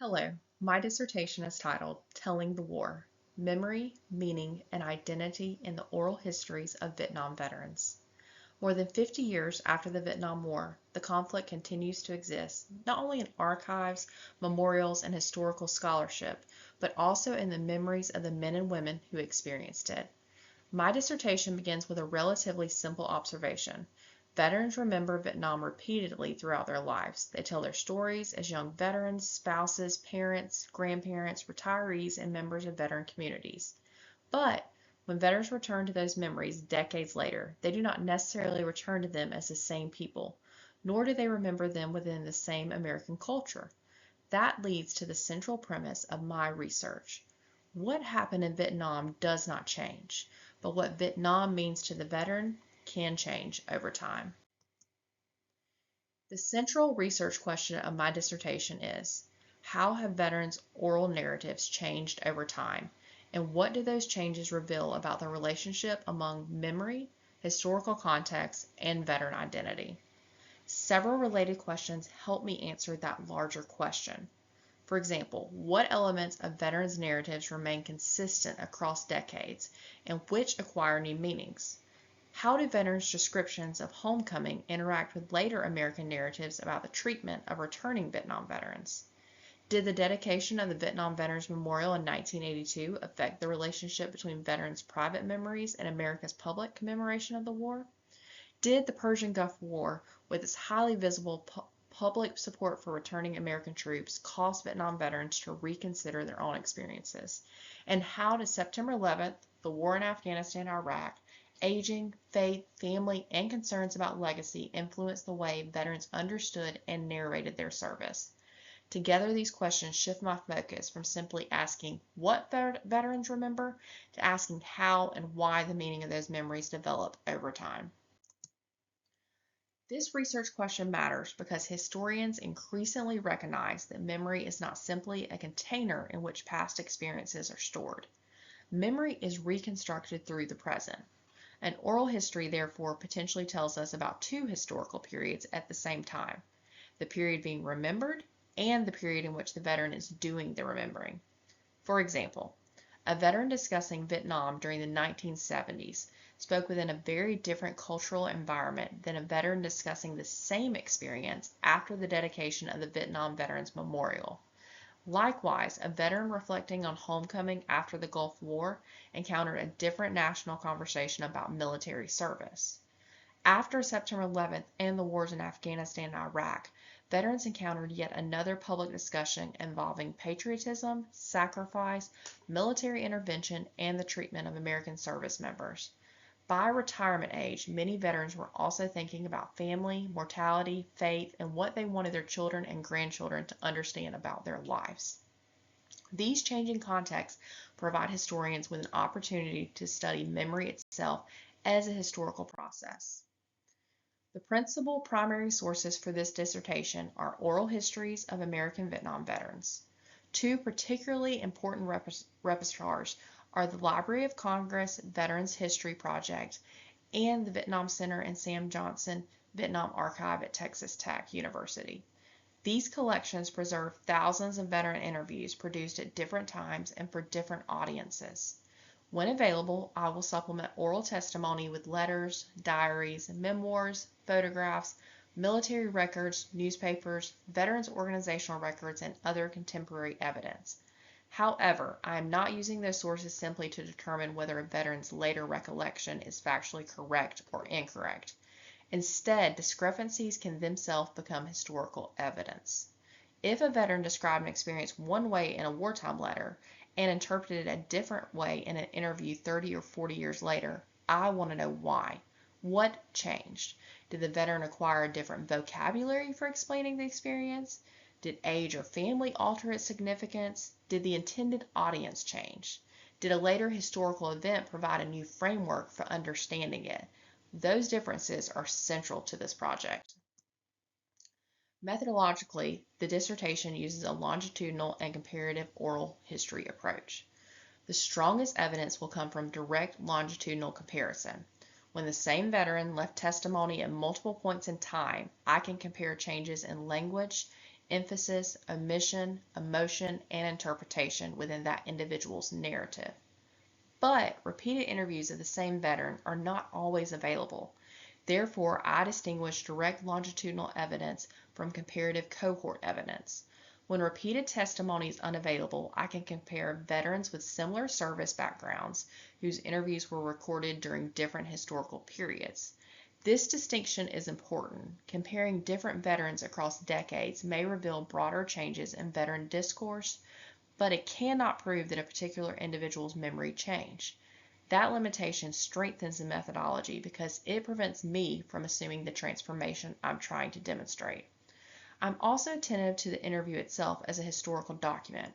Hello, my dissertation is titled Telling the War: Memory, Meaning, and Identity in the Oral Histories of Vietnam Veterans. More than 50 years after the Vietnam War, the conflict continues to exist, not only in archives, memorials, and historical scholarship, but also in the memories of the men and women who experienced it. My dissertation begins with a relatively simple observation. Veterans remember Vietnam repeatedly throughout their lives. They tell their stories as young veterans, spouses, parents, grandparents, retirees, and members of veteran communities. But when veterans return to those memories decades later, they do not necessarily return to them as the same people, nor do they remember them within the same American culture. That leads to the central premise of my research. What happened in Vietnam does not change, but what Vietnam means to the veteran can change over time. The central research question of my dissertation is, how have veterans' oral narratives changed over time, and what do those changes reveal about the relationship among memory, historical context, and veteran identity? Several related questions help me answer that larger question. For example, what elements of veterans' narratives remain consistent across decades, and which acquire new meanings? How do veterans' descriptions of homecoming interact with later American narratives about the treatment of returning Vietnam veterans? Did the dedication of the Vietnam Veterans Memorial in 1982 affect the relationship between veterans' private memories and America's public commemoration of the war? Did the Persian Gulf War, with its highly visible public support for returning American troops, cause Vietnam veterans to reconsider their own experiences? And how did September 11th, the war in Afghanistan and Iraq, aging, faith, family, and concerns about legacy influence the way veterans understood and narrated their service? Together, these questions shift my focus from simply asking what veterans remember to asking how and why the meaning of those memories develop over time. This research question matters because historians increasingly recognize that memory is not simply a container in which past experiences are stored. Memory is reconstructed through the present. An oral history, therefore, potentially tells us about two historical periods at the same time, the period being remembered and the period in which the veteran is doing the remembering. For example, a veteran discussing Vietnam during the 1970s spoke within a very different cultural environment than a veteran discussing the same experience after the dedication of the Vietnam Veterans Memorial. Likewise, a veteran reflecting on homecoming after the Gulf War encountered a different national conversation about military service. After September 11th and the wars in Afghanistan and Iraq, veterans encountered yet another public discussion involving patriotism, sacrifice, military intervention, and the treatment of American service members. By retirement age, many veterans were also thinking about family, mortality, faith, and what they wanted their children and grandchildren to understand about their lives. These changing contexts provide historians with an opportunity to study memory itself as a historical process. The principal primary sources for this dissertation are oral histories of American Vietnam veterans. Two particularly important repositories are the Library of Congress Veterans History Project and the Vietnam Center and Sam Johnson Vietnam Archive at Texas Tech University. These collections preserve thousands of veteran interviews produced at different times and for different audiences. When available, I will supplement oral testimony with letters, diaries, memoirs, photographs, military records, newspapers, veterans organizational records, and other contemporary evidence. However, I am not using those sources simply to determine whether a veteran's later recollection is factually correct or incorrect. Instead, discrepancies can themselves become historical evidence. If a veteran described an experience one way in a wartime letter and interpreted it a different way in an interview 30 or 40 years later, I want to know why. What changed? Did the veteran acquire a different vocabulary for explaining the experience? Did age or family alter its significance? Did the intended audience change? Did a later historical event provide a new framework for understanding it? Those differences are central to this project. Methodologically, the dissertation uses a longitudinal and comparative oral history approach. The strongest evidence will come from direct longitudinal comparison. When the same veteran left testimony at multiple points in time, I can compare changes in language, emphasis, omission, emotion, and interpretation within that individual's narrative. But repeated interviews of the same veteran are not always available. Therefore, I distinguish direct longitudinal evidence from comparative cohort evidence. When repeated testimony is unavailable, I can compare veterans with similar service backgrounds whose interviews were recorded during different historical periods. This distinction is important. Comparing different veterans across decades may reveal broader changes in veteran discourse, but it cannot prove that a particular individual's memory changed. That limitation strengthens the methodology because it prevents me from assuming the transformation I'm trying to demonstrate. I'm also attentive to the interview itself as a historical document.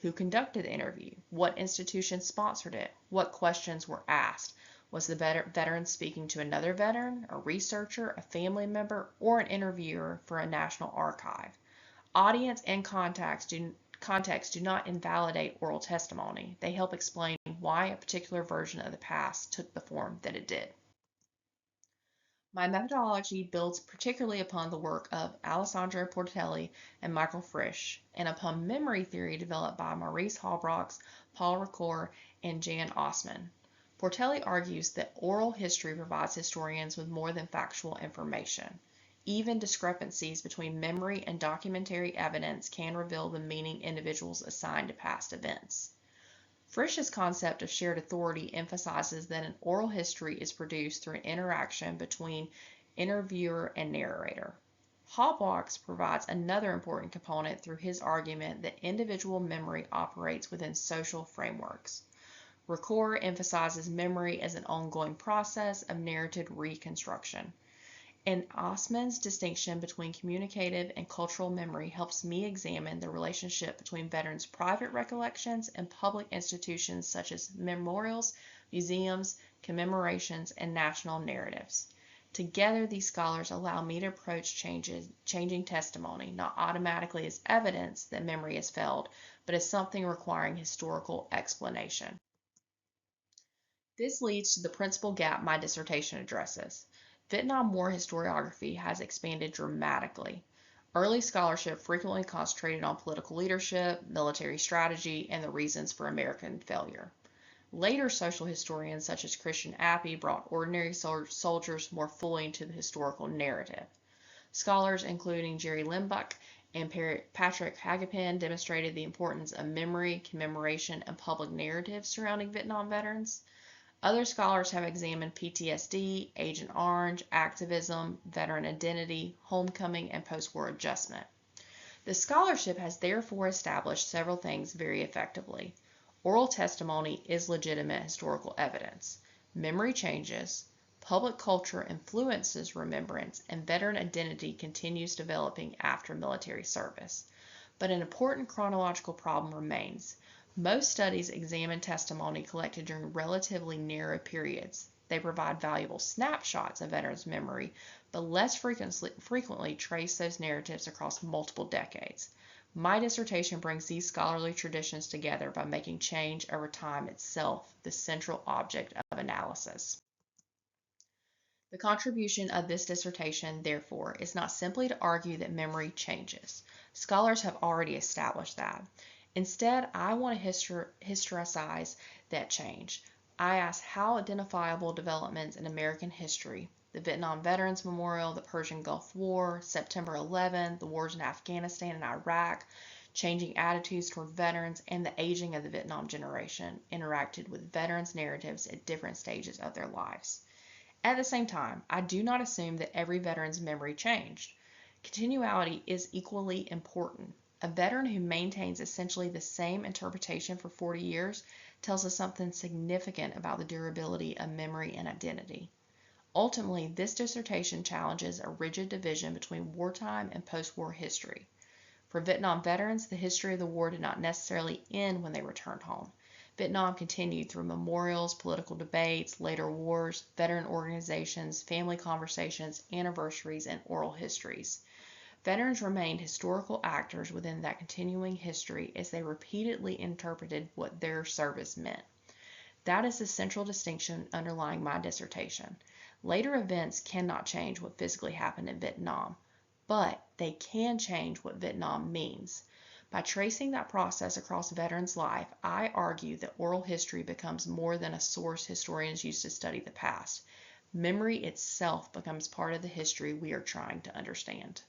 Who conducted the interview? What institution sponsored it? What questions were asked? Was the veteran speaking to another veteran, a researcher, a family member, or an interviewer for a national archive? Audience and context do not invalidate oral testimony. They help explain why a particular version of the past took the form that it did. My methodology builds particularly upon the work of Alessandro Portelli and Michael Frisch, and upon memory theory developed by Maurice Halbwachs, Paul Ricoeur, and Jan Assmann. Portelli argues that oral history provides historians with more than factual information. Even discrepancies between memory and documentary evidence can reveal the meaning individuals assign to past events. Frisch's concept of shared authority emphasizes that an oral history is produced through an interaction between interviewer and narrator. Halbwachs provides another important component through his argument that individual memory operates within social frameworks. Ricoeur emphasizes memory as an ongoing process of narrative reconstruction. And Assmann's distinction between communicative and cultural memory helps me examine the relationship between veterans' private recollections and public institutions such as memorials, museums, commemorations, and national narratives. Together, these scholars allow me to approach changing testimony not automatically as evidence that memory has failed, but as something requiring historical explanation. This leads to the principal gap my dissertation addresses. Vietnam War historiography has expanded dramatically. Early scholarship frequently concentrated on political leadership, military strategy, and the reasons for American failure. Later social historians such as Christian Appy brought ordinary soldiers more fully into the historical narrative. Scholars including Jerry Limbuck and Patrick Hagepin demonstrated the importance of memory, commemoration, and public narrative surrounding Vietnam veterans. Other scholars have examined PTSD, Agent Orange, activism, veteran identity, homecoming, and post-war adjustment. The scholarship has therefore established several things very effectively. Oral testimony is legitimate historical evidence. Memory changes, public culture influences remembrance, and veteran identity continues developing after military service. But an important chronological problem remains. Most studies examine testimony collected during relatively narrow periods. They provide valuable snapshots of veterans' memory, but less frequently trace those narratives across multiple decades. My dissertation brings these scholarly traditions together by making change over time itself the central object of analysis. The contribution of this dissertation, therefore, is not simply to argue that memory changes. Scholars have already established that. Instead, I want to historicize that change. I ask how identifiable developments in American history, the Vietnam Veterans Memorial, the Persian Gulf War, September 11, the wars in Afghanistan and Iraq, changing attitudes toward veterans, and the aging of the Vietnam generation interacted with veterans' narratives at different stages of their lives. At the same time, I do not assume that every veteran's memory changed. Continuity is equally important. A veteran who maintains essentially the same interpretation for 40 years tells us something significant about the durability of memory and identity. Ultimately, this dissertation challenges a rigid division between wartime and post-war history. For Vietnam veterans, the history of the war did not necessarily end when they returned home. Vietnam continued through memorials, political debates, later wars, veteran organizations, family conversations, anniversaries, and oral histories. Veterans remained historical actors within that continuing history as they repeatedly interpreted what their service meant. That is the central distinction underlying my dissertation. Later events cannot change what physically happened in Vietnam, but they can change what Vietnam means. By tracing that process across a veteran's life, I argue that oral history becomes more than a source historians use to study the past. Memory itself becomes part of the history we are trying to understand.